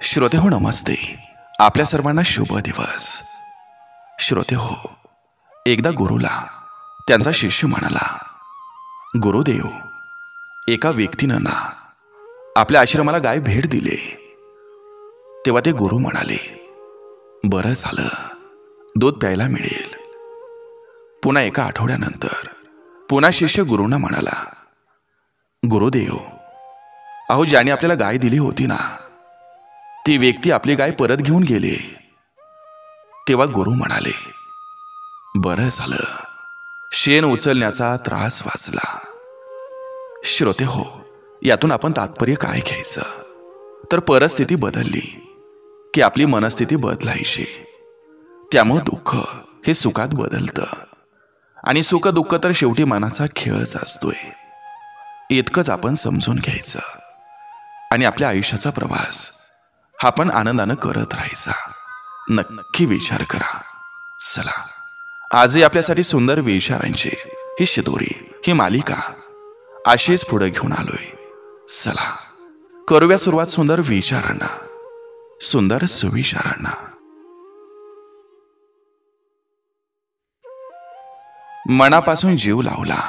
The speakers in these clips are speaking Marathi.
श्रोते हो नमस्ते. आपल्या सर्वांना शुभ दिवस. श्रोते हो, एकदा गुरुला त्यांचा शिष्य म्हणाला, गुरुदेव, एका व्यक्तीनं ना आपल्या आश्रमाला गाय भेट दिली. तेव्हा ते गुरु म्हणाले, बरं झालं, दूध प्यायला मिळेल. पुन्हा एका आठवड्यानंतर पुन्हा शिष्य गुरुंना म्हणाला, गुरुदेव, अहो ज्याने आपल्याला गाय दिली होती ना, ती व्यक्ती आपली गाय परत घेऊन गेली. तेव्हा गुरु म्हणाले, बरं झालं, शेण उचलण्याचा त्रास वाचला. श्रोते हो, यातून आपण तात्पर्य काय घ्यायचं, तर परिस्थिती बदलली की आपली मनस्थिती बदलायची. त्यामुळे दुःख हे सुखात बदलतं आणि सुख दुःख तर शेवटी मनाचा खेळच असतोय. इतकंच आपण समजून घ्यायचं आणि आपल्या आयुष्याचा प्रवास हा पण आनंदानं करत राहायचा. नक्की विचार करा. चला, आजही आपल्यासाठी सुंदर विचारांची ही शिदोरी, ही मालिका अशीच पुढे घेऊन आलोय. चला, करूया सुरुवात सुंदर विचारांना, सुंदर सुविचारांना. मनापासून जीव लावला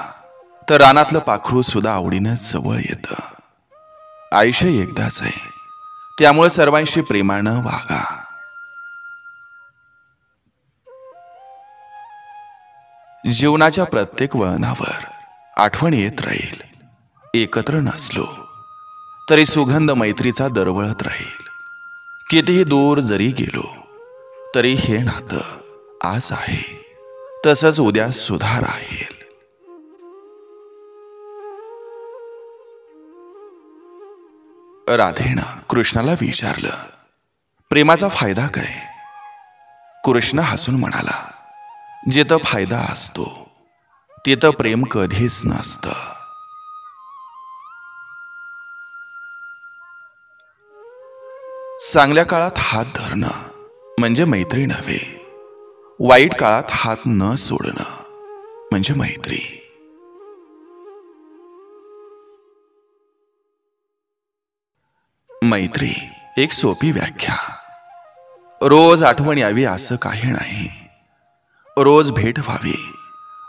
तर रानातलं पाखरू सुद्धा आवडीनं जवळ येतं. आयुष्य एकदाच आहे, त्यामुळे सर्वांशी प्रेमानं वागा. जीवनाच्या प्रत्येक वळणावर आठवण येत राहील. एकत्र नसलो तरी सुगंध मैत्रीचा दरवळत राहील. कितीही दूर जरी गेलो तरी हे नातं आज आहे तसंच उद्या सुद्धा राहील. राधेनं कृष्णाला विचारलं, प्रेमाचा फायदा काय? कृष्ण हसून म्हणाला, जिथं फायदा असतो तिथं प्रेम कधीच नसतं. चांगल्या काळात हात धरणं म्हणजे मैत्री नव्हे, वाईट काळात हात न सोडणं म्हणजे मैत्री. मैत्री एक सोपी व्याख्या. रोज आठवण यावी असं काही नाही, रोज भेट व्हावी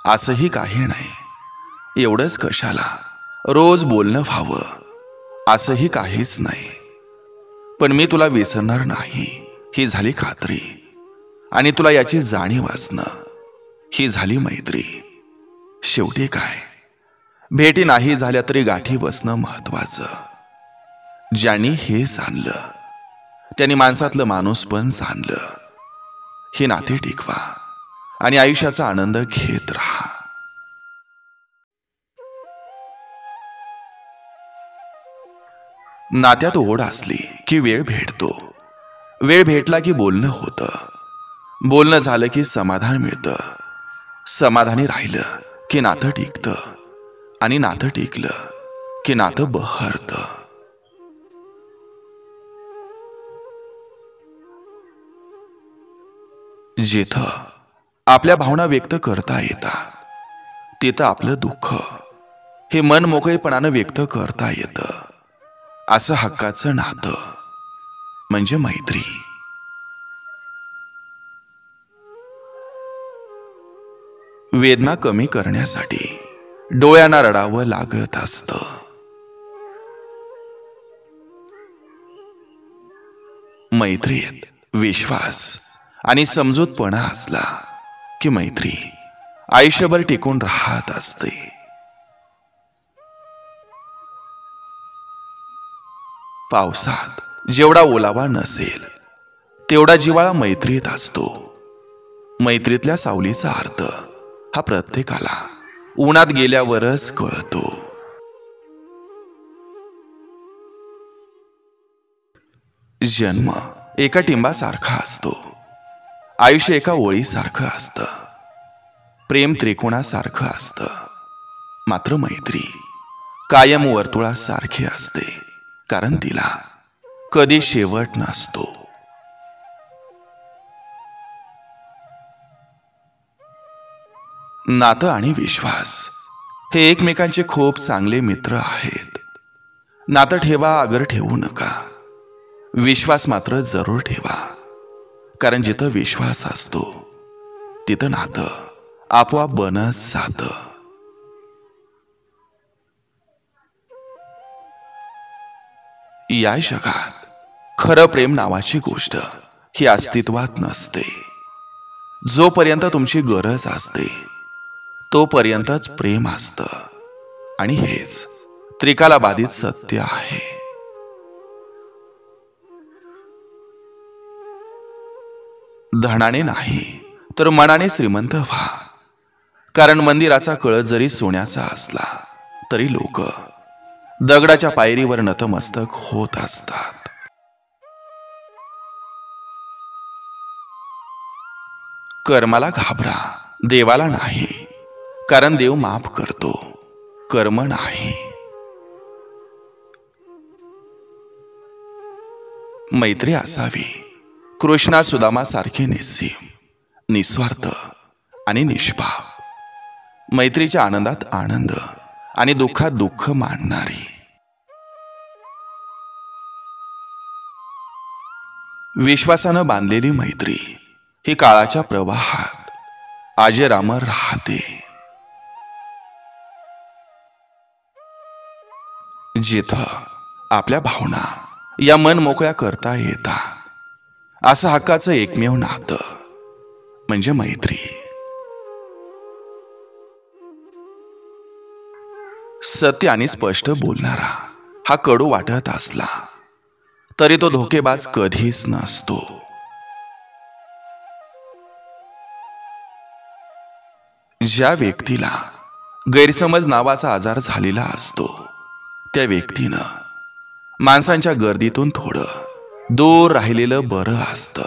असंही काही नाही, एवढंच कशाला रोज बोलणं व्हावं असंही काहीच नाही. पण मी तुला विसरणार नाही ही झाली खात्री, आणि तुला याची जाणीव असणं ही झाली मैत्री. शेवटी काय, भेटी नाही झाल्या तरी गाठी बसणं महत्वाचं. ज्यांनी हे जाणलं त्यांनी माणसातलं माणूस पण जाणलं. हे नाते टिकवा आणि आयुष्याचा आनंद घेत राहा. नात्यात ओढ असली की वेळ भेटतो, वेळ भेटला की बोलणं होतं, बोलणं झालं की समाधान मिळतं, समाधानी राहिलं की नातं टिकतं, आणि नातं टिकलं की नातं बहरतं. जिथं आपल्या भावना व्यक्त करता येतात तिथं आपलं दुःख हे मन मोकळेपणानं व्यक्त करता येतं. असं हक्काचं नातं म्हणजे मैत्री. वेदना कमी करण्यासाठी डोळ्यांना रडावं लागत असतं. मैत्रीत विश्वास आणि समजूतपणा असला की मैत्री आयुष्यभर टिकून राहत असते. पावसात जेवढा ओलावा नसेल तेवढा जिव्हाळा मैत्रीत असतो. मैत्रीतल्या सावलीचा अर्थ हा प्रत्येकाला उन्हात गेल्यावरच कळतो. जन्म एका टिंबासारखा असतो, आयुष्य एका ओळीसारखं असतं, प्रेम त्रिकोणासारखं असतं, मात्र मैत्री कायम वर्तुळासारखी असते, कारण तिला कधी शेवट नसतो. नातं आणि विश्वास हे एकमेकांचे खूप चांगले मित्र आहेत. नातं ठेवा, अगर ठेवू नका. विश्वास मात्र जरूर ठेवा, कारण जिथं विश्वास असतो तिथं नातं आपोआप बनत जातं. या जगात खरं प्रेम नावाची गोष्ट ही अस्तित्वात नसते. जोपर्यंत तुमची गरज असते तोपर्यंतच प्रेम असतं, आणि हेच त्रिकालाबाधित सत्य आहे. धनाने नाही तर मनाने श्रीमंत व्हा, कारण मंदिराचा कळस जरी सोन्याचा असला तरी लोक दगडाच्या पायरीवर नतमस्तक होत असतात. कर्माला घाबरा, देवाला नाही, कारण देव माफ करतो, कर्म नाही. मैत्री असावी कृष्णा सुदामा सारखे निस्सीम, निस्वार्थ आणि निष्पाप. मैत्रीच्या आनंदात आनंद आणि दुःखात दुःख मानणारी. विश्वासानं बांधलेली मैत्री ही काळाच्या प्रवाहात अजरामर राहते. जिथं आपल्या भावना या मन मोकळ्या करता येतात, असं हक्काचं एकमेव नातं म्हणजे मैत्री. सत्य आणि स्पष्ट बोलणारा हा कडू वाटत असला तरी तो धोकेबाज कधीच नसतो. ज्या व्यक्तीला गैरसमज नावाचा आजार झालेला असतो त्या व्यक्तीनं माणसांच्या गर्दीतून थोडं दूर राहिलेलं बरं असतं.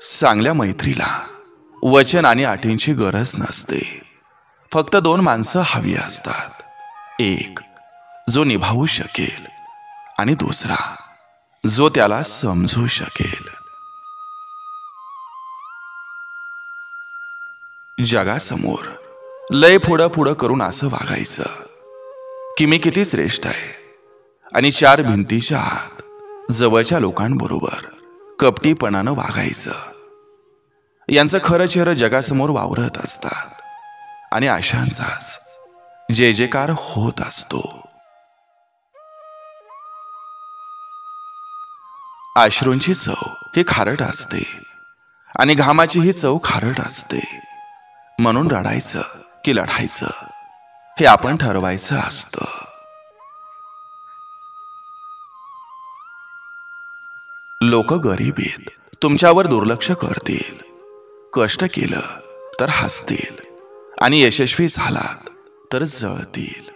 चांगल्या मैत्रीला वचन आणि अटींची गरज नसते. फक्त दोन माणसं हवी असतात, एक जो निभावू शकेल आणि दुसरा जो त्याला समजू शकेल. जगासमोर लय पुढं पुढं करून असं वागायचं की मी किती श्रेष्ठ आहे, आणि चार भिंतीच्या आत जवळच्या लोकांबरोबर कपटीपणानं वागायचं. यांचं खरं चेहरं जगासमोर वावरत असतात, आणि अशांचाच जय जयकार होत असतो. अश्रूंची चव ही खारट असते, आणि घामाची ही चव खारट असते. म्हणून रडायचं की लढायचं हे आपण ठरवायचं असतं. लोक गरिबीत तुमच्यावर दुर्लक्ष करतील, कष्ट केलं तर हसतील, आणि यशस्वी झालात तर जळतील.